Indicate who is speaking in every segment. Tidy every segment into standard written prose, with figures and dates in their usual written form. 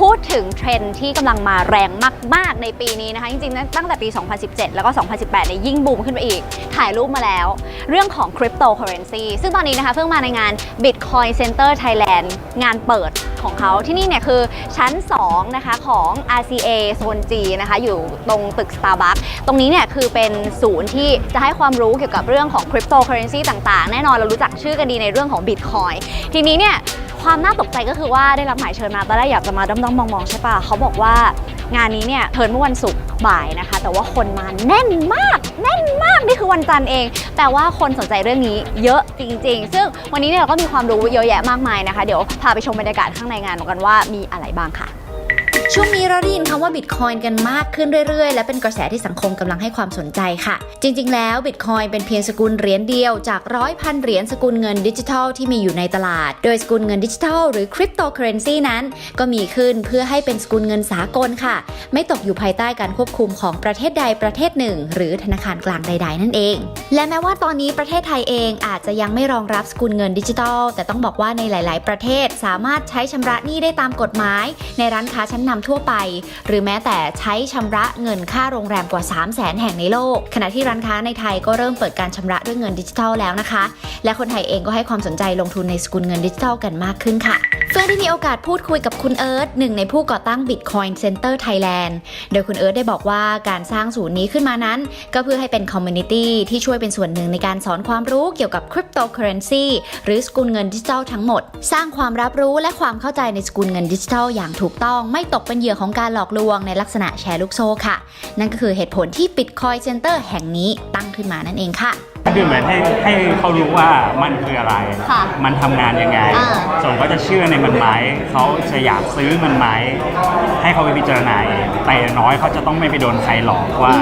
Speaker 1: พูดถึงเทรนด์ที่กำลังมาแรงมากๆในปีนี้นะคะจริงๆตั้งแต่ปี 2017 แล้วก็ 2018 เนี่ยยิ่งบูมขึ้นไปอีกถ่ายรูปมาแล้วเรื่องของ Cryptocurrency ซึ่งตอนนี้นะคะเพิ่งมาในงาน Bitcoin Center Thailand งานเปิดของเขาที่นี่เนี่ยคือชั้น2นะคะของ RCA โซน G นะคะอยู่ตรงตึก Starbucks ตรงนี้เนี่ยคือเป็นศูนย์ที่จะให้ความรู้เกี่ยวกับเรื่องของ Cryptocurrency ต่างๆแน่นอนเรารู้จักชื่อกันดีในเรื่องของ Bitcoin ทีนี้เนี่ยความน่าตกใจก็คือว่าได้รับหมายเชิญมาตอนแรกอยากจะมาด้อมๆมองๆใช่ป่ะเขาบอกว่างานนี้เนี่ยเทิร์นเมื่อวันศุกร์บ่ายนะคะแต่ว่าคนมาแน่นมากนี่คือวันจันทร์เองแต่ว่าคนสนใจเรื่องนี้เยอะจริงๆซึ่งวันนี้เนี่ยเราก็มีความรู้เยอะแยะมากมายนะคะเดี๋ยวพาไปชมบรรยากาศข้างในงานกันว่ามีอะไรบ้างค่ะช่วงนี้เราได้ยินคำว่า Bitcoin กันมากขึ้นเรื่อยๆและเป็นกระแสที่สังคมกำลังให้ความสนใจค่ะจริงๆแล้ว Bitcoin เป็นเพียงสกุลเหรียญเดียวจาก100,000 เหรียญสกุลเงินดิจิทัลที่มีอยู่ในตลาดโดยสกุลเงินดิจิทัลหรือ Cryptocurrency นั้นก็มีขึ้นเพื่อให้เป็นสกุลเงินสากลค่ะไม่ตกอยู่ภายใต้การควบคุมของประเทศใดประเทศหนึ่งหรือธนาคารกลางใดๆนั่นเองและแม้ว่าตอนนี้ประเทศไทยเองอาจจะยังไม่รองรับสกุลเงินดิจิทัลแต่ต้องบอกว่าในหลายๆประเทศสามารถใช้ชำระหนี้ได้ตามกฎหมายในร้านค้าชั้นนำทั่วไปหรือแม้แต่ใช้ชำระเงินค่าโรงแรมกว่า 300,000 แห่งในโลกขณะที่ร้านค้าในไทยก็เริ่มเปิดการชำระด้วยเงินดิจิทัลแล้วนะคะและคนไทยเองก็ให้ความสนใจลงทุนในสกุลเงินดิจิทัลกันมากขึ้นค่ะเฟื่องได้มีโอกาสพูดคุยกับคุณเอิร์ธหนึ่งในผู้ก่อตั้ง Bitcoin Center Thailand โดยคุณเอิร์ธได้บอกว่าการสร้างศูนย์นี้ขึ้นมานั้นก็เพื่อให้เป็นคอมมูนิตี้ที่ช่วยเป็นส่วนหนึ่งในการสอนความรู้เกี่ยวกับ Cryptocurrency หรือสกุลเงินดิจิทัลทั้งหมดสร้างความรับรู้และความเข้าใจในสกุลเงินดิจิทัลอย่างถูกต้องไม่ตกเป็นเหยื่อของการหลอกลวงในลักษณะแชร์ลูกโซ่ค่ะนั่นก็คือเหตุผลที่ Bitcoin Center แห่งนี้ตั้งขึ้นมานั่นเองค่ะ
Speaker 2: คือเหมือนให้เขารู้ว่ามันคืออะไรมันทำงานยังไงส่วนเขาจะเชื่อในมันไหมเขาจะอยากซื้อมันไหมให้เขาไปพิจารณาแต่อย่างน้อยเขาจะต้องไม่ไปโดนใครหลอกว่า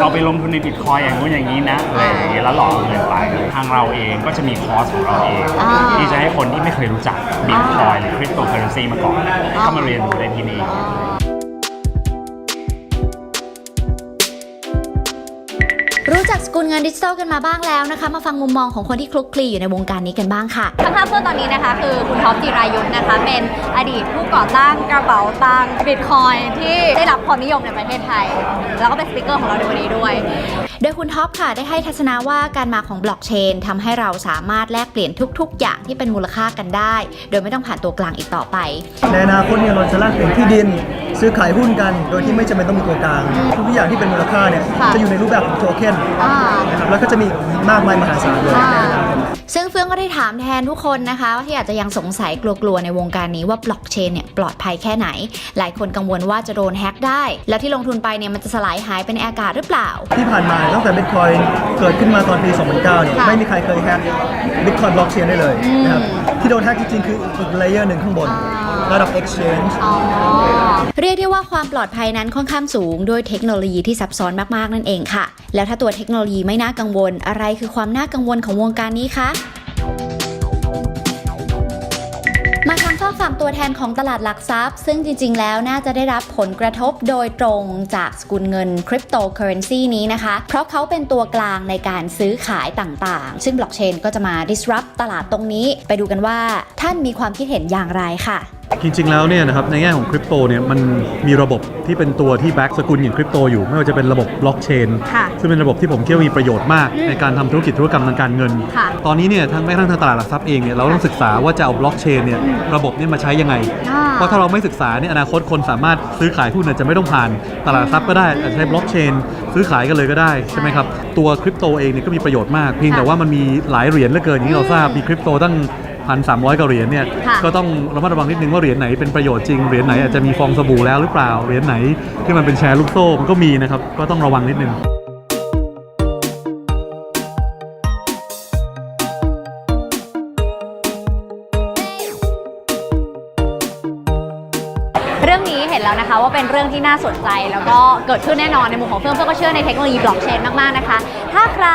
Speaker 2: เราไปลงทุนในบิตคอยอย่างนู้นอย่างนี้นะอะไรอย่างนี้แล้วหลอกเงินไปทางเราเองก็จะมีคอร์สของเราเองที่จะให้คนที่ไม่เคยรู้จักบิตคอยหรือคริปโตเคอเรนซีมาก่อนเข้ามาเรียนรู้ในที่นี้
Speaker 1: รู้จักสกุลเงินดิจิทัลกันมาบ้างแล้วนะคะมาฟังมุมมองของคนที่คลุกคลีอยู่ในวงการนี้กันบ้างค่ะข้างๆเพื่อนตอนนี้นะคะคือคุณท็อปจิรายุทธนะคะเป็นอดีตผู้ก่อตั้งกระเป๋าตังค์บิตคอยที่ได้รับความนิยมในประเทศไทยแล้วก็เป็นสปีกเกอร์ของเราในวันนี้ด้วยโดยคุณท็อปค่ะได้ให้ทัศนะว่าการมาของบล็อกเชนทำให้เราสามารถแลกเปลี่ยนทุกๆอย่างที่เป็นมูลค่ากันได้โดยไม่ต้องผ่านตัวกลางอีกต่อไป
Speaker 3: ในอนาคตเนี่ยเราจะแลกเปลี่ยนที่ดินซื้อขายหุ้นกันโดยที่ไม่จำเป็นต้องมีตัวกลางทุกอย่างที่เป็นมูลค่าเนี่ยจะอยู่ในรูปแบบของโทเค็นนะครับแล้วก็จะมีมากมายมหาศาลเลย
Speaker 1: ซึ่งเฟื่องก็ได้ถามแทนทุกคนนะคะที่อาจจะยังสงสัยกลัวๆในวงการนี้ว่าบล็อกเชนเนี่ยปลอดภัยแค่ไหนหลายคนกังวลว่าจะโดนแฮ็กได้แล้วที่ลงทุนไปเนี่ยมันจะสลายหายไปในอากาศหรือเปล่า
Speaker 3: ที่ผ่านมาตั้งแต่ Bitcoin เกิดขึ้นมาตอนปี 2009 เนี่ยไม่มีใครเคยแฮ็ก Bitcoin บล็อกเชนได้เลยนะครับที่โดนแฮ็กจริงๆคืออีกเลเยอร์หนึ่งข้างบนระดับ exchange
Speaker 1: เรียกได้ว่าความปลอดภัยนั้นค่อนข้างสูงด้วยเทคโนโลยีที่ซับซ้อนมากๆนั่นเองค่ะแล้วถ้าตัวเทคโนโลยีไม่น่ากังวลอะไรคือความน่ากังวลของวงการนี้คะมาทางฝากฝั่งตัวแทนของตลาดหลักทรัพย์ซึ่งจริงๆแล้วน่าจะได้รับผลกระทบโดยตรงจากสกุลเงิน Cryptocurrency นี้นะคะเพราะเขาเป็นตัวกลางในการซื้อขายต่างๆซึ่งบล็อกเชนก็จะมา disrupt ตลาดตรงนี้ไปดูกันว่าท่านมีความคิดเห็นอย่างไรค่ะ
Speaker 4: จริงๆแล้วเนี่ยนะครับในแง่ของคริปโตเนี่ยมันมีระบบที่เป็นตัวที่แบ็กสกุลอย่างคริปโตอยู่ไม่ว่าจะเป็นระบบบล็อกเชนซึ่งเป็นระบบที่ผมคิดว่ามีประโยชน์มากในการทำธุรกรรมทางการเงินตอนนี้เนี่ยทั้งแม้ทางตลาดหลักทรัพย์เองเนี่ยเราต้องศึกษาว่าจะเอาบล็อกเชนเนี่ยระบบนี้มาใช้ยังไงเพราะถ้าเราไม่ศึกษาเนี่ยอนาคตคนสามารถซื้อขายหุ้นจะไม่ต้องผ่านตลาดหลักทรัพย์ก็ได้อาจจะใช้บล็อกเชนซื้อขายกันเลยก็ได้ใช่ไหมครับตัวคริปโตเองเนี่ยก็มีประโยชน์มากเพียงแต่ว่ามันมีหลายเหรียญเหลือเกินอย่างที่เราทราบมีคริปโตตั้ง1,300 กว่าเหรียญเนี่ยก็ต้องระมัดระวังนิดนึงว่าเหรียญไหนเป็นประโยชน์จริงเหรียญไหนอาจจะมีฟองสบู่แล้วหรือเปล่าเหรียญไหนที่มันเป็นแชร์ลูกโซ่มันก็มีนะครับก็ต้องระวังนิดนึง
Speaker 1: เรื่องนี้เห็นแล้วนะคะว่าเป็นเรื่องที่น่าสนใจแล้วก็เกิดขึ้นแน่นอนในมุมของเฟื่องก็เชื่อในเทคโนโลยีบล็อกเชนมากๆนะคะถ้าใคร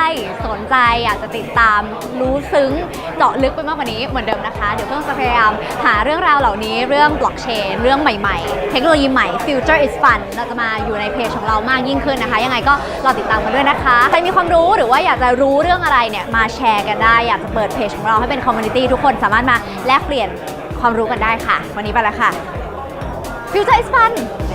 Speaker 1: สนใจอยากจะติดตามรู้ซึ้งเจาะลึกไปมากกว่านี้เหมือนเดิมนะคะเดี๋ยวเฟื่องจะพยายามหาเรื่องราวเหล่านี้เรื่องบล็อกเชนเรื่องใหม่ๆเทคโนโลยีใหม่ Future is Fun เราจะมาอยู่ในเพจของเรามากยิ่งขึ้นนะคะยังไงก็รอติดตามกันด้วยนะคะใครมีความรู้หรือว่าอยากจะรู้เรื่องอะไรเนี่ยมาแชร์กันได้อยากจะเปิดเพจของเราให้เป็นคอมมูนิตี้ทุกคนสามารถมาแลกเปลี่ยนความรู้กันได้ค่ะวันนี้ไปแล้วค่ะ Future is fun